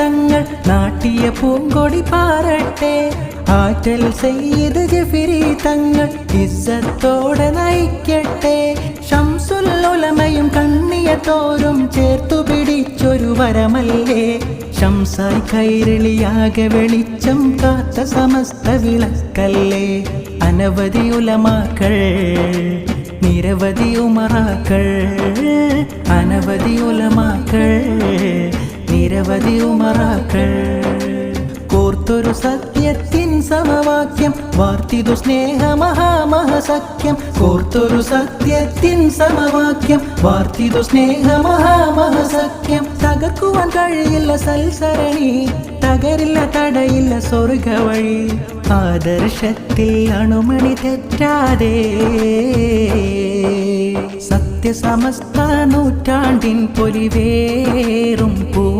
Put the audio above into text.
തങ്ങൾ നാട്ടിയ പൂങ്കൊടി പാറട്ടെ. ആറ്റൽ സയ്യിദ് ജഫരി തങ്ങൾ ഇസ്സത്തോടെ നയിക്കട്ടെ. ശംസുൽ ഉലമയും കണ്ണിയത്തോരും ചേർത്തു പിടിച്ചൊരു വരമല്ലേ. ശംസായി കൈരളിയാകെ വെളിച്ചം കാത്ത സമസ്ത വിളക്കല്ലേ. അനവധി ഉലമാക്കൾ നിരവധി ഉമറാക്കൾ. അനവധി ഉലമാക്കൾ നിരവധി ഉമറാക്കൾ. കോർത്തൊരു സത്യത്തിൻ സമവാക്യം വാർത്തിതു സ്നേഹമഹാമഹസഖ്യം. കോർത്തൊരു സത്യത്തിൻ സമവാക്യം വാർത്തിതു സ്നേഹമഹാമഹസഖ്യം. തകർക്കുവാൻ കഴിയില്ല സൽസരണി, തകരില്ല തടയില്ല സ്വർഗവഴി. ആദർശത്തിൽ അണുമണി തെറ്റാതെ സത്യസമസ്ത നൂറ്റാണ്ടിൻ പൊലിവേറും പൂ